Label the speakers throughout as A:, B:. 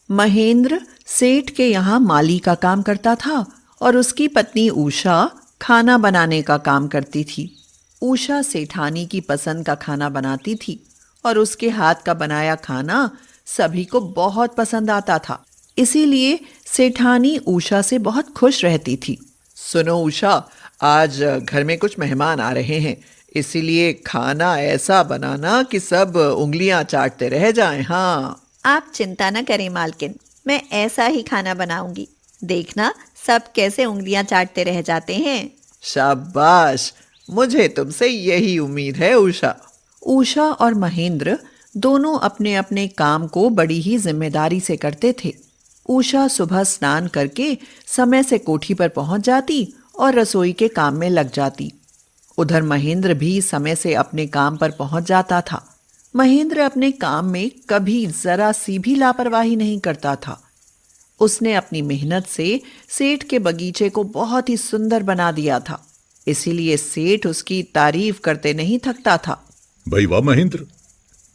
A: महेंद्र सेठ के यहाँ माली का काम करता था और उसकी पत्नी उषा खाना बनाने का काम करती थी। उषा सेठानी की पसंद का खाना बनाती थी और उसके हाथ का बनाया खाना सभी को बहुत पसंद आता था। इसीलिए सेठानी उषा से बहुत खुश रहती थी। सुनो उषा, आज घर में कुछ मेहमान आ रहे हैं, इसीलिए खाना ऐसा बनाना कि सब उंगलियां चाटते रह जाएं। हाँ,
B: आप चिंता न करें मालकिन, मैं ऐसा ही खाना बनाऊंगी। देखना सब कैसे उंगलियां चाटते रह जाते हैं।
A: शाबाश, मुझे तुमसे यही उम्मीद है उषा। उषा और महेंद्र दोनों अपने अपने काम को बड़ी ही जिम्मेदारी से करते थे। उषा सुबह स्नान करके समय से कोठी पर पहुंच जाती और रसोई के काम में लग जाती। उधर महेंद्र भी समय से अपने काम पर पहुंच जाता था। महेंद्र अपने काम में कभी जरा सी भी लापरवाही नहीं करता था। उसने अपनी मेहनत से सेठ के बगीचे को बहुत ही सुंदर बना दिया था, इसीलिए सेठ उसकी तारीफ करते नहीं थकता था।
C: भाई वाह महेंद्र,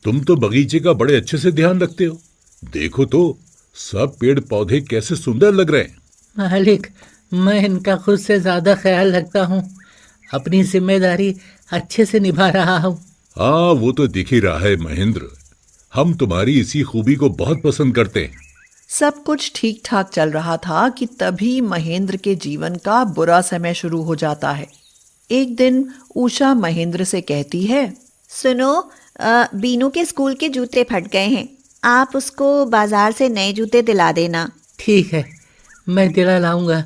C: तुम तो बगीचे का बड़े अच्छे से ध्यान रखते हो। देखो तो सब पेड़ पौधे कैसे सुंदर लग रहे हैं।
D: मालिक, मैं इनका खुद से ज्यादा ख्याल रखता हूँ। अपनी जिम्मेदारी अच्छे से निभा रहा हूँ।
C: हाँ, वो तो दिख ही रहा है महेंद्र। हम तुम्हारी इसी खूबी को बहुत पसंद करते हैं।
A: सब कुछ ठीक ठाक चल रहा था कि तभी महेंद्र के जीवन का बुरा समय शुरू हो जाता है। एक दिन उषा महेंद्र से कहती है,
B: सुनो, बीनू के स्कूल के जूते फट गए हैं, आप उसको बाजार से नए जूते दिला देना।
D: ठीक है, मैं दिला लाऊंगा।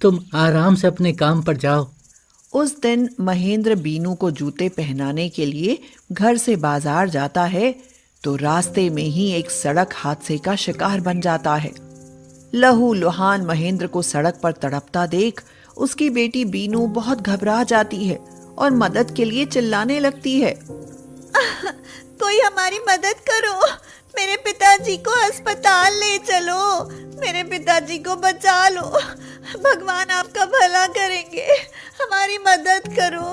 D: तुम आराम से अपने काम पर जाओ।
A: उस दिन महेंद्र बीनू को जूते पहनाने के लिए घर से बाजार जाता है तो रास्ते में ही एक सड़क हादसे का शिकार बन जाता है। लहू लुहान महेंद्र को सड़क पर तड़पता देख उसकी बेटी बीनू बहुत घबरा जाती है और मदद के लिए चिल्लाने लगती है।
B: कोई हमारी मदद करो, मेरे पिताजी को अस्पताल ले चलो, मेरे पिताजी को बचा लो, भगवान आपका भला करेंगे, हमारी मदद करो।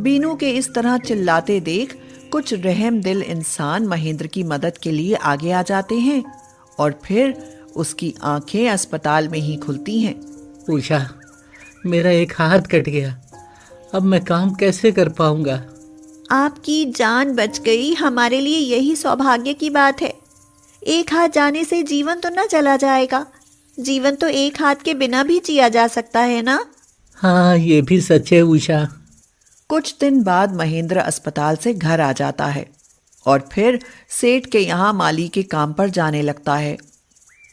A: बीनू के इस तरह चिल्लाते देख कुछ रहम दिल इंसान महेंद्र की मदद के लिए आगे आ जाते हैं और फिर उसकी आंखें अस्पताल में ही खुलती हैं।
D: उषा, मेरा एक हाथ कट गया, अब मैं काम कैसे कर पाऊंगा?
B: आपकी जान बच गई, हमारे लिए यही सौभाग्य की बात है। एक हाथ जाने से जीवन तो न चला जाएगा, जीवन तो एक हाथ के बिना भी जिया जा सकता है ना।
D: हाँ, ये भी सच है उषा।
A: कुछ दिन बाद महेंद्र अस्पताल से घर आ जाता है और फिर सेठ के यहाँ माली के काम पर जाने लगता है,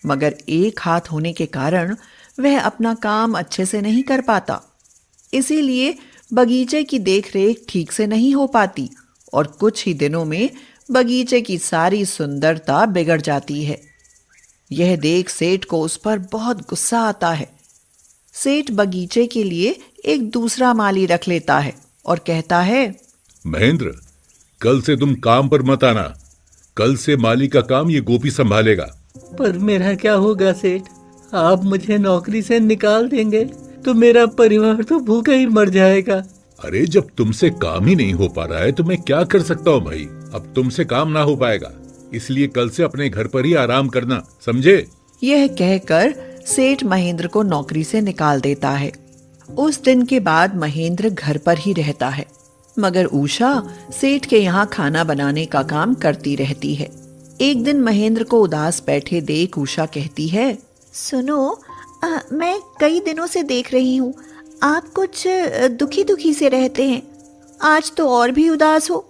A: मगर एक हाथ होने के कारण वह अपना काम अच्छे से नहीं कर पाता। इसीलिए बगीचे की देखरेख ठीक से नहीं हो पाती और कुछ ही दिनों में बगीचे की सारी सुंदरता बिगड़ जाती है। यह देख सेठ को उस पर बहुत गुस्सा आता है। सेठ बगीचे के लिए एक दूसरा माली रख लेता है और कहता है,
C: महेंद्र, कल से तुम काम पर मत आना। कल से माली का काम ये गोपी संभालेगा।
D: पर मेरा क्या होगा सेठ? आप मुझे नौकरी से निकाल देंगे तो मेरा परिवार तो भूखा ही मर जाएगा।
C: अरे, जब तुमसे काम ही नहीं हो पा रहा है तो मैं क्या कर सकता हूँ भाई। अब तुमसे काम ना हो पाएगा, इसलिए कल से अपने घर पर ही आराम करना, समझे?
A: यह कहकर सेठ महेंद्र को नौकरी से निकाल देता है। उस दिन के बाद महेंद्र घर पर ही रहता है, मगर उषा सेठ के यहाँ खाना बनाने का काम करती रहती है। एक दिन महेंद्र को उदास बैठे देख उषा कहती है,
B: सुनो, मैं कई दिनों से देख रही हूँ आप कुछ दुखी दुखी से रहते हैं, आज तो और भी उदास हो,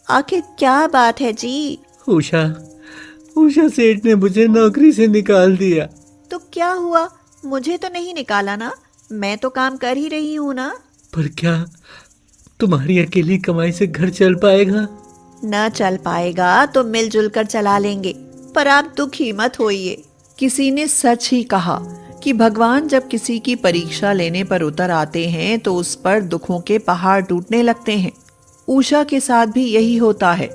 B: आखिर क्या बात है जी?
D: उषा सेठ ने मुझे नौकरी से निकाल दिया।
B: तो क्या हुआ? मुझे तो नहीं निकाला ना, मैं तो काम कर ही रही हूँ ना।
D: पर क्या तुम्हारी अकेली कमाई से घर चल पाएगा?
B: न चल पाएगा तो मिलजुल कर चला लेंगे, पर आप दुखी मत होइए।
A: किसी ने सच ही कहा कि भगवान जब किसी की परीक्षा लेने पर उतर आते हैं तो उस पर दुखों के पहाड़ टूटने लगते हैं। उषा के साथ भी यही होता है।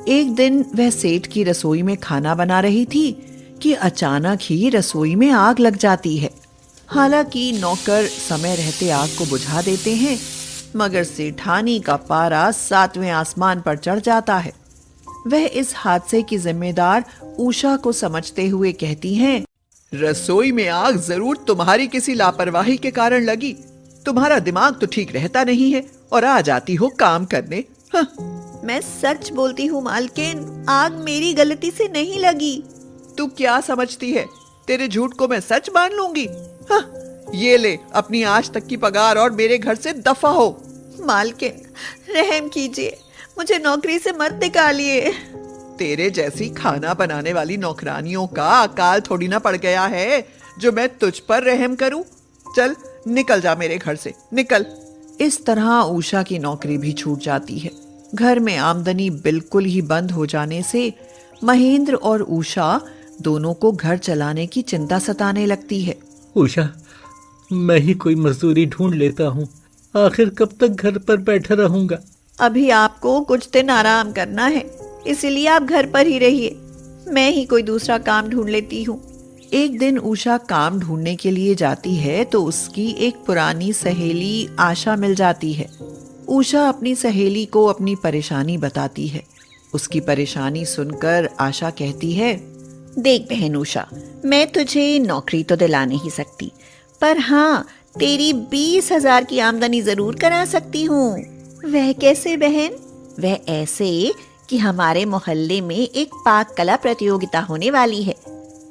A: एक दिन वह सेठ की रसोई में खाना बना रही थी कि अचानक ही रसोई में आग लग जाती है। हालांकि नौकर समय रहते आग को बुझा देते हैं, मगर सेठानी का पारा 7वें आसमान पर चढ़ जाता है। वह इस हादसे की जिम्मेदार उषा को समझते हुए कहती हैं, रसोई में आग जरूर तुम्हारी किसी लापरवाही के कारण लगी। तुम्हारा दिमाग तो ठीक रहता नहीं है और आ जाती हो काम करने। हाँ।
B: मैं सच बोलती हूँ मालकिन, आग मेरी गलती से नहीं लगी।
A: तू क्या समझती है? तेरे झूठ को मैं सच मान लूंगी? हाँ, ये ले अपनी आज तक की पगार और मेरे घर से दफा हो।
B: मालकिन, रहम कीजिए, मुझे नौकरी से मत निकालिए।
A: तेरे जैसी खाना बनाने वाली नौकरानियों का अकाल थोड़ी ना पड़ गया है जो मैं तुझ पर रहम करूं। चल निकल जा मेरे घर से, निकल। इस तरह उषा की नौकरी भी छूट जाती है। घर में आमदनी बिल्कुल ही बंद हो जाने से महेंद्र और उषा दोनों को घर चलाने की चिंता सताने लगती है।
D: उषा, मैं ही कोई मजदूरी ढूंढ लेता हूँ। आखिर कब तक घर पर बैठा रहूंगा?
B: अभी आपको कुछ दिन आराम करना है, इसलिए आप घर पर ही रहिए। मैं ही कोई दूसरा काम ढूंढ लेती हूँ।
A: एक दिन उषा काम ढूंढने के लिए जाती है तो उसकी एक पुरानी सहेली आशा मिल जाती है। उषा अपनी सहेली को अपनी परेशानी बताती है। उसकी परेशानी सुनकर आशा कहती है,
B: देख बहन उषा, मैं तुझे नौकरी तो दिला नहीं सकती, पर हाँ, तेरी 20,000 की आमदनी जरूर करा सकती हूँ। वह कैसे बहन? वह ऐसे कि हमारे मोहल्ले में एक पाक कला प्रतियोगिता होने वाली है।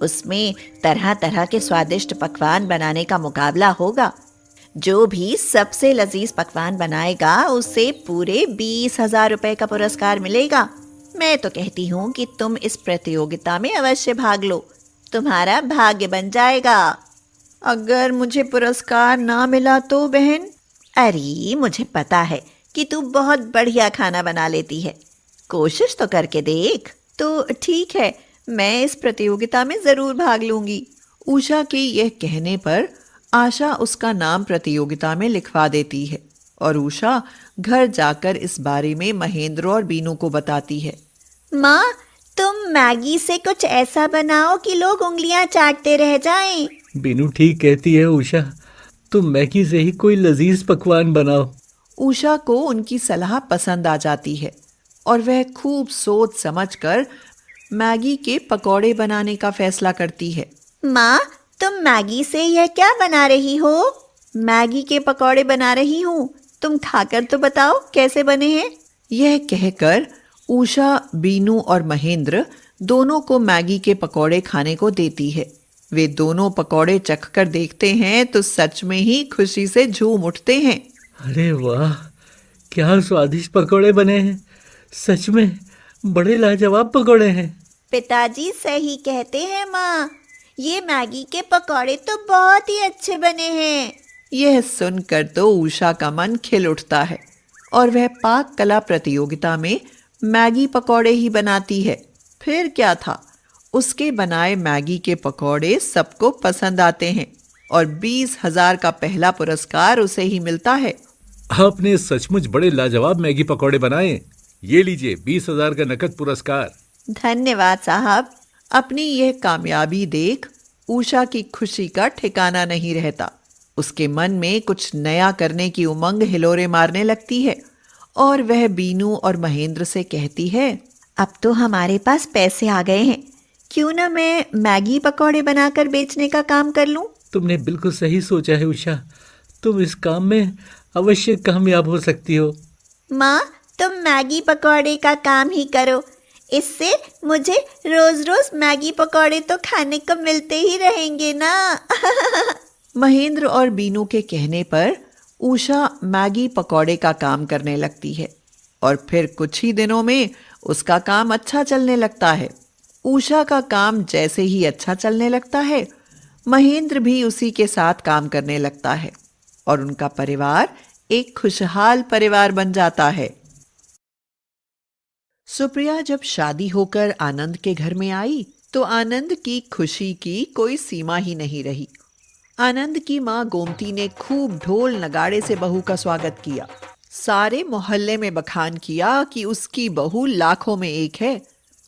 B: उसमें तरह तरह के स्वादिष्ट पकवान बनाने का मुकाबला होगा। जो भी सबसे लजीज पकवान बनाएगा उसे पूरे 20,000 रुपए का पुरस्कार मिलेगा। मैं तो कहती हूँ कि तुम इस प्रतियोगिता में अवश्य भाग लो, तुम्हारा भाग्य बन जाएगा। अगर मुझे पुरस्कार ना मिला तो बहन? अरे मुझे पता है कि तू बहुत बढ़िया खाना बना लेती है, कोशिश तो करके देख। तो ठीक है, मैं इस प्रतियोगिता में जरूर भाग लूंगी।
A: उषा के यह कहने पर आशा उसका नाम प्रतियोगिता में लिखवा देती है और उषा घर जाकर इस बारे में महेंद्र और बीनू को बताती है।
B: माँ, तुम मैगी से कुछ ऐसा बनाओ कि लोग उंगलियां चाटते रह जाएं।
D: बीनू ठीक कहती है उषा, तुम मैगी से ही कोई लजीज पकवान बनाओ।
A: उषा को उनकी सलाह पसंद आ जाती है और वह खूब सोच समझकर मैगी के पकौड़े बनाने का फैसला करती है।
B: माँ, तुम मैगी से यह क्या बना रही हो? मैगी के पकौड़े बना रही हूँ, तुम खाकर तो बताओ कैसे बने हैं।
A: यह कहकर उषा, बीनू और महेंद्र दोनों को मैगी के पकौड़े खाने को देती है। वे दोनों पकौड़े चखकर देखते हैं तो सच में ही खुशी से झूम उठते हैं।
D: अरे वाह, क्या स्वादिष्ट पकौड़े बने हैं। सच में बड़े लाजवाब पकौड़े हैं।
B: पिताजी सही कहते हैं माँ, ये मैगी के पकौड़े तो बहुत ही अच्छे बने हैं।
A: यह सुनकर तो उषा का मन खिल उठता है और वह पाक कला प्रतियोगिता में मैगी पकौड़े ही बनाती है। फिर क्या था, उसके बनाए मैगी के पकौड़े सबको पसंद आते हैं और 20,000 का पहला पुरस्कार उसे ही मिलता है।
C: आपने सचमुच बड़े लाजवाब मैगी पकौड़े बनाए। ये लीजिए 20,000 का नकद पुरस्कार।
B: धन्यवाद साहब।
A: अपनी यह कामयाबी देख उषा की खुशी का ठिकाना नहीं रहता। उसके मन में कुछ नया करने की उमंग हिलोरे मारने लगती है और वह बीनू और महेंद्र से कहती है,
B: अब तो हमारे पास पैसे आ गए हैं, क्यों ना मैं मैगी पकौड़े बनाकर बेचने का काम कर लूं?
D: तुमने बिल्कुल सही सोचा है उषा, तुम इस काम में अवश्य कामयाब हो सकती हो।
B: माँ, तुम मैगी पकौड़े का काम ही करो, इससे मुझे रोज रोज मैगी पकौड़े तो खाने को मिलते ही रहेंगे ना।
A: महेंद्र और बीनू के कहने पर उषा मैगी पकौड़े का काम करने लगती है और फिर कुछ ही दिनों में उसका काम अच्छा चलने लगता है। उषा का काम जैसे ही अच्छा चलने लगता है, महेंद्र भी उसी के साथ काम करने लगता है और उनका परिवार एक खुशहाल परिवार बन जाता है। सुप्रिया जब शादी होकर आनंद के घर में आई तो आनंद की खुशी की कोई सीमा ही नहीं रही। आनंद की माँ गोमती ने खूब ढोल नगाड़े से बहू का स्वागत किया। सारे मोहल्ले में बखान किया कि उसकी बहू लाखों में एक है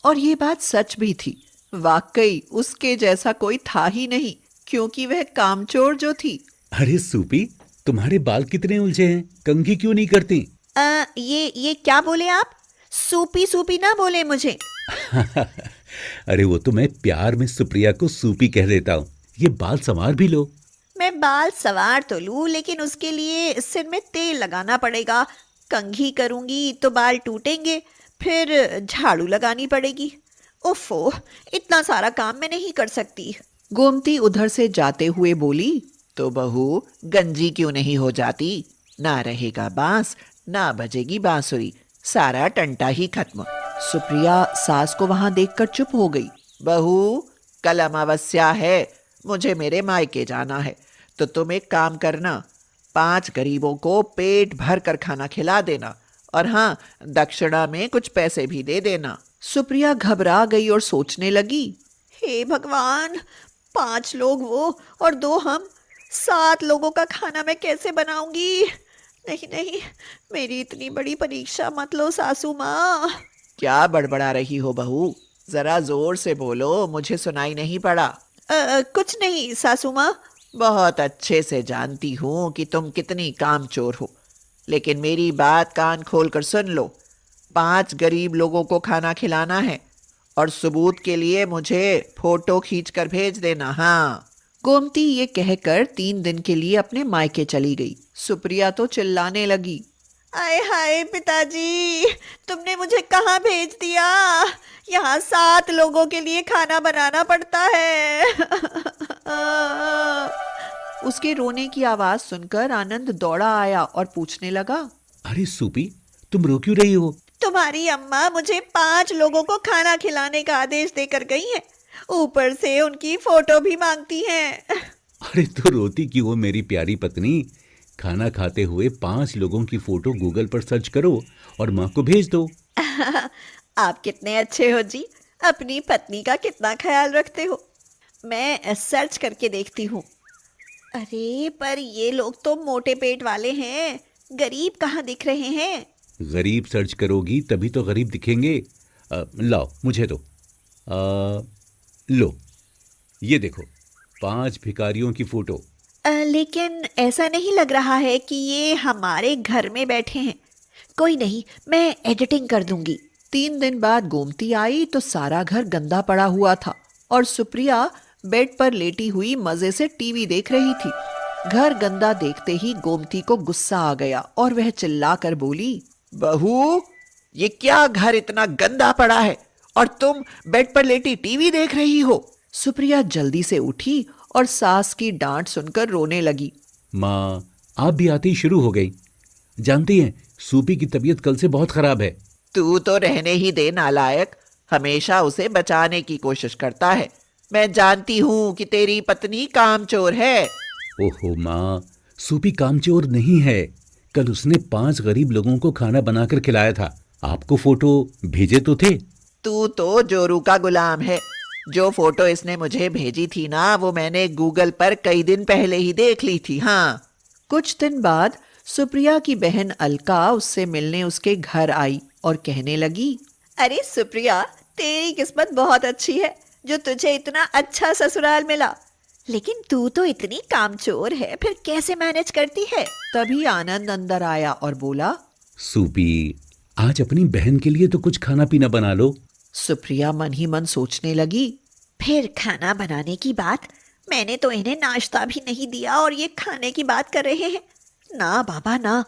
A: और ये बात सच भी थी। वाकई उसके जैसा कोई था ही नहीं, क्योंकि वह कामचोर जो थी।
E: अरे सूपी, तुम्हारे बाल कितने उलझे हैं, कंघी क्यों नहीं करती?
B: ये क्या बोले आप? सूपी सूपी ना बोले मुझे।
E: अरे वो तो मैं प्यार में सुप्रिया को सूपी कह देता हूँ। ये बाल संवार भी लो।
B: मैं बाल सवार तो लूं, लेकिन उसके लिए सिर में तेल लगाना पड़ेगा। कंघी करूंगी तो बाल टूटेंगे, फिर झाड़ू लगानी पड़ेगी। ओफो, इतना सारा काम मैं नहीं कर सकती।
A: गोमती उधर से जाते हुए बोली, तो बहू गंजी क्यों नहीं हो जाती? ना रहेगा बांस, ना बजेगी बांसुरी, सारा टंटा ही खत्म। सुप्रिया सास को वहां देखकर चुप हो गई। बहू, कल अमावस्या है, मुझे मेरे मायके जाना है, तो तुम एक काम करना, 5 गरीबों को पेट भर कर खाना खिला देना, और हाँ, दक्षिणा में कुछ पैसे भी दे देना। सुप्रिया घबरा गई और सोचने लगी,
B: हे भगवान, 5 लोग वो और 2 हम, 7 लोगों का खाना मैं कैसे बनाऊंगी? नहीं नहीं, मेरी इतनी बड़ी परीक्षा मत लो सासू माँ।
A: क्या बड़बड़ा रही हो बहू? जरा जोर से बोलो, मुझे सुनाई नहीं पड़ा।
B: कुछ नहीं सासू माँ।
A: बहुत अच्छे से जानती हूँ कि तुम कितनी कामचोर हो, लेकिन मेरी बात कान खोल कर सुन लो। 5 गरीब लोगों को खाना खिलाना है, और सबूत के लिए मुझे फोटो खींच कर भेज देना। हाँ। गोमती ये कहकर 3 दिन के लिए अपने मायके चली गई। सुप्रिया तो चिल्लाने लगी,
B: आय हाय पिताजी, तुमने मुझे कहाँ भेज दिया? यहाँ 7 लोगों के लिए खाना बनाना पड़ता है।
A: उसके रोने की आवाज सुनकर आनंद दौड़ा आया और पूछने लगा,
E: अरे सूपी, तुम रो क्यों रही हो?
B: तुम्हारी अम्मा मुझे 5 लोगों को खाना खिलाने का आदेश देकर गई है, ऊपर से उनकी फोटो भी मांगती हैं।
E: अरे तो रोती क्यों हो मेरी प्यारी पत्नी? खाना खाते हुए 5 लोगों की फोटो गूगल पर सर्च करो और माँ को भेज दो।
B: आप कितने अच्छे हो जी, अपनी पत्नी का कितना ख्याल रखते हो। मैं सर्च करके देखती हूँ। अरे पर ये लोग तो मोटे पेट वाले हैं, गरीब कहाँ दिख रहे हैं?
E: गरीब सर्च करोगी तभी तो गरीब दिखेंगे। लाओ मुझे दो। लो, ये देखो 5 भिखारियों की फोटो।
B: लेकिन ऐसा नहीं लग रहा है कि ये हमारे घर में बैठे हैं। कोई नहीं, मैं एडिटिंग कर दूंगी।
A: 3 दिन बाद गोमती आई तो सारा घर गंदा पड़ा हुआ था और सुप्रिया बेड पर लेटी हुई मजे से टीवी देख रही थी। घर गंदा देखते ही गोमती को गुस्सा आ गया और वह चिल्लाकर बोली, बहू, ये क्या घर इतना गंदा पड़ा है और तुम बेड पर लेटी टीवी देख रही हो? सुप्रिया जल्दी से उठी और सास की डांट सुनकर रोने लगी।
E: माँ, आप भी आते ही शुरू हो गई। जानती हैं, सूपी की तबीयत कल से बहुत खराब है।
A: तू तो रहने ही दे नालायक, हमेशा उसे बचाने की कोशिश करता है। मैं जानती हूँ कि तेरी पत्नी कामचोर है।
E: ओहो माँ, सूपी कामचोर नहीं है। कल उसने 5 गरीब लोगों को खाना बनाकर खिलाया था। आपको फोटो भेजे तो थे।
A: तू तो जोरू का गुलाम है। जो फोटो इसने मुझे भेजी थी ना, वो मैंने गूगल पर कई दिन पहले ही देख ली थी। हाँ। कुछ दिन बाद सुप्रिया की बहन अलका उससे मिलने उसके घर आई और कहने लगी,
B: अरे सुप्रिया, तेरी किस्मत बहुत अच्छी है जो तुझे इतना अच्छा ससुराल मिला। लेकिन तू तो इतनी कामचोर है, फिर कैसे मैनेज करती है?
A: तभी आनंद अंदर आया और बोला,
E: सूपी, आज अपनी बहन के लिए तो कुछ खाना पीना बना लो।
A: सुप्रिया मन ही मन सोचने लगी,
B: फिर खाना बनाने की बात? मैंने तो इन्हें नाश्ता भी नहीं दिया और ये खाने की बात कर रहे हैं। ना बाबा ना,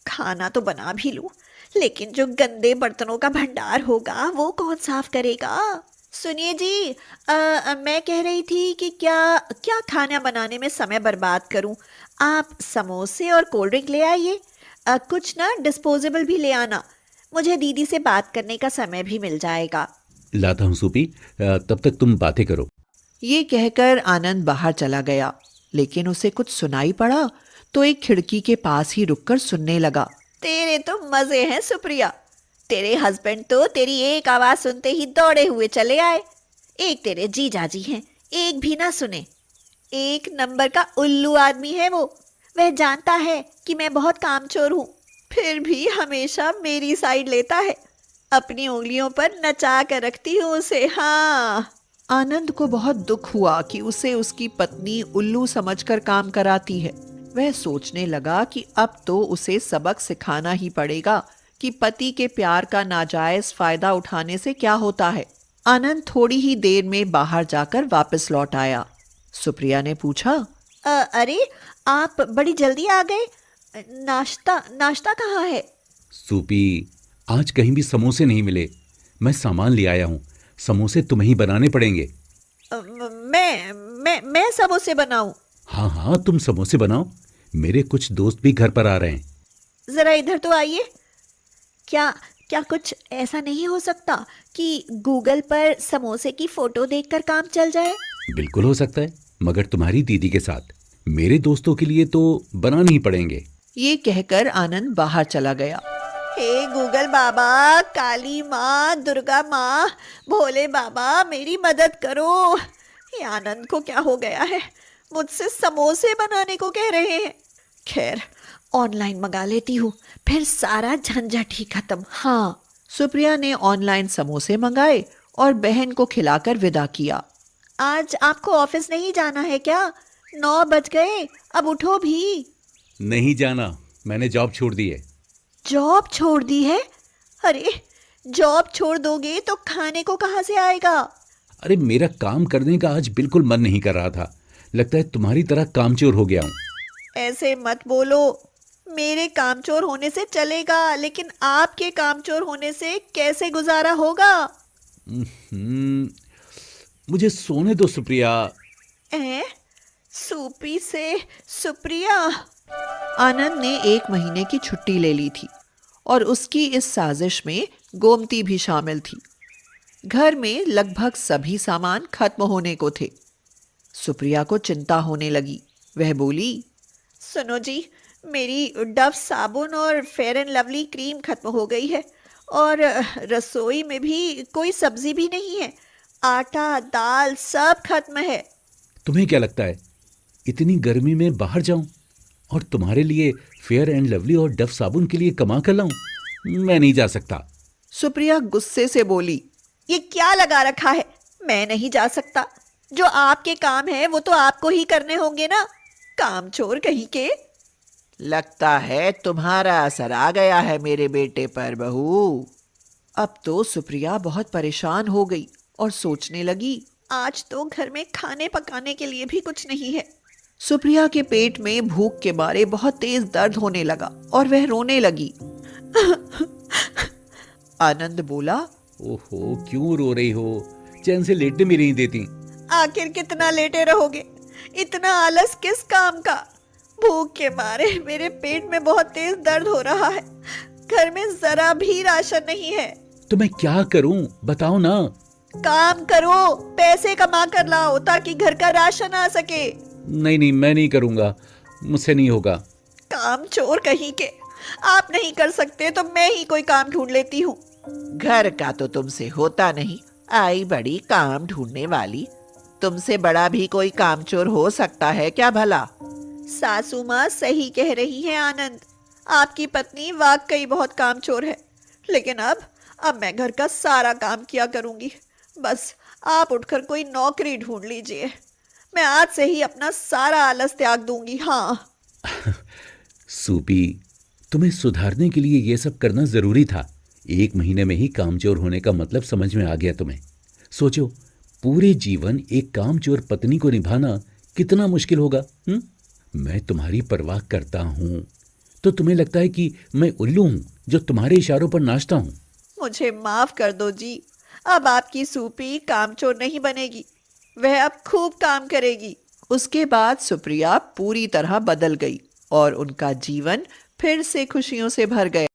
B: खाना तो बना भी लूं, लेकिन जो गंदे बर्तनों का भंडार होगा वो कौन साफ करेगा? सुनिए जी, मैं कह रही थी कि क्या क्या खाना बनाने में समय बर्बाद करूं? आप समोसे और कोल्ड ड्रिंक ले आइए। कुछ ना डिस्पोजेबल भी ले आना, मुझे दीदी से बात करने का समय भी मिल जाएगा।
E: लाता हूँ सूपी, तब तक तुम बातें करो।
A: ये कहकर आनंद बाहर चला गया, लेकिन उसे कुछ सुनाई पड़ा तो एक खिड़की के पास ही रुककर सुनने लगा।
B: तेरे तो मजे हैं सुप्रिया, तेरे हस्बैंड तो तेरी एक आवाज सुनते ही दौड़े हुए चले आए। एक तेरे जीजाजी हैं, एक भी ना सुने। 1 नंबर का उल्लू आदमी है वो। वह जानता है कि मैं बहुत कामचोर हूँ, फिर भी हमेशा मेरी साइड लेता है। अपनी उंगलियों पर नचा कर रखती हूँ उसे। हाँ।
A: आनंद को बहुत दुख हुआ कि उसे उसकी पत्नी उल्लू समझकर काम कराती है। वह सोचने लगा कि अब तो उसे सबक सिखाना ही पड़ेगा कि पति के प्यार का नाजायज फायदा उठाने से क्या होता है। आनंद थोड़ी ही देर में बाहर जाकर वापस लौट आया। सुप्रिया ने पूछा,
B: अरे आप बड़ी जल्दी आ गए। नाश्ता कहाँ है?
E: सूपी, आज कहीं भी समोसे नहीं मिले। मैं सामान ले आया हूँ। समोसे तुम्हें ही बनाने पड़ेंगे।
B: मैं समोसे बनाऊं?
E: हाँ हाँ, तुम समोसे बनाओ। मेरे कुछ दोस्त भी घर पर आ रहे हैं।
B: जरा इधर तो आइए। क्या कुछ ऐसा नहीं हो सकता कि गूगल पर समोसे की फोटो देखकर काम चल जाए?
E: बिल्कुल हो सकता है, मगर तुम्हारी दीदी के साथ। मेरे दोस्तों के लिए तो बनाने ही पड़ेंगे।
A: ये कहकर आनंद बाहर चला गया।
B: हे गूगल बाबा, काली माँ, दुर्गा माँ, भोले बाबा, मेरी मदद करो। ये आनंद को क्या हो गया है? मुझसे समोसे बनाने को कह रहे हैं। खैर, ऑनलाइन मंगा लेती हूँ, फिर सारा झंझट ही खत्म। हाँ।
A: सुप्रिया ने ऑनलाइन समोसे मंगाए और बहन को खिलाकर विदा किया।
B: आज आपको ऑफिस नहीं जाना है क्या? 9 बज गए, अब उठो भी।
E: नहीं जाना, मैंने जॉब छोड़ दी है।
B: जॉब छोड़ दी है? अरे, जॉब छोड़ दोगे तो खाने को कहाँ से आएगा?
E: अरे, मेरा काम करने का आज बिल्कुल मन नहीं कर रहा था। लगता है तुम्हारी तरह कामचोर हो गया हूँ।
B: ऐसे मत बोलो। मेरे कामचोर होने से चलेगा, लेकिन आपके कामचोर होने से कैसे गुजारा होगा?
E: मुझे सोने दो सुप्रिया।
B: सूपी से सुप्रिया?
A: आनंद ने 1 महीने की छुट्टी ले ली थी और उसकी इस साजिश में गोमती भी शामिल थी। घर में लगभग सभी सामान खत्म होने को थे। सुप्रिया को चिंता होने लगी। वह बोली,
B: सुनो जी, मेरी डव साबुन और फेयर एंड लवली क्रीम खत्म हो गई है और रसोई में भी कोई सब्जी भी नहीं है। आटा, दाल सब खत्म है।
E: तुम्हें क्या लगता है इतनी गर्मी में बाहर जाऊं और तुम्हारे लिए फेयर एंड लवली और डव साबुन के लिए कमा कर लाऊं? मैं नहीं जा सकता।
A: सुप्रिया गुस्से से बोली,
B: ये क्या लगा रखा है? मैं नहीं जा सकता। जो आपके काम है वो तो आपको ही करने होंगे ना, कामचोर कहीं के।
A: लगता है तुम्हारा असर आ गया है मेरे बेटे पर बहू। अब तो सुप्रिया बहुत परेशान हो गई और सोचने लगी,
B: आज तो घर में खाने पकाने के लिए भी कुछ नहीं है।
A: सुप्रिया के पेट में भूख के मारे बहुत तेज दर्द होने लगा और वह रोने लगी। आनंद बोला,
E: ओहो, क्यों रो रही हो? चैन से लेटने भी नहीं देती।
B: आखिर कितना लेटे रहोगे? इतना आलस किस काम का? भूख के मारे मेरे पेट में बहुत तेज दर्द हो रहा है। घर में जरा भी राशन नहीं है।
E: तो मैं क्या करूं, बताओ ना।
B: काम करो, पैसे कमा कर लाओ ताकि घर का राशन आ सके।
E: नहीं, मैं नहीं करूंगा, मुझसे नहीं होगा।
B: काम चोर कहीं के। आप नहीं कर सकते तो मैं ही कोई काम ढूंढ लेती हूँ।
A: घर का तो तुमसे होता नहीं, आई बड़ी काम ढूंढने वाली। तुमसे बड़ा भी कोई कामचोर हो सकता है क्या भला?
B: सासू माँ सही कह रही है आनंद, आपकी पत्नी वाकई बहुत कामचोर है। लेकिन अब मैं घर का सारा काम किया करूंगी। बस आप उठकर कोई नौकरी ढूंढ लीजिए। मैं आज से ही अपना सारा आलस त्याग दूंगी। हाँ।
E: सूपी, तुम्हें सुधारने के लिए ये सब करना जरूरी था। 1 महीने में ही कामचोर होने का मतलब समझ में आ गया तुम्हें। सोचो, पूरे जीवन एक कामचोर पत्नी को निभाना कितना मुश्किल होगा। मैं तुम्हारी परवाह करता हूँ तो तुम्हें लगता है कि मैं उल्लू हूँ जो तुम्हारे इशारों पर नाचता हूँ।
B: मुझे माफ कर दो जी। अब आपकी सूपी कामचोर नहीं बनेगी, वह अब खूब काम करेगी।
A: उसके बाद सुप्रिया पूरी तरह बदल गई और उनका जीवन फिर से खुशियों से भर गया।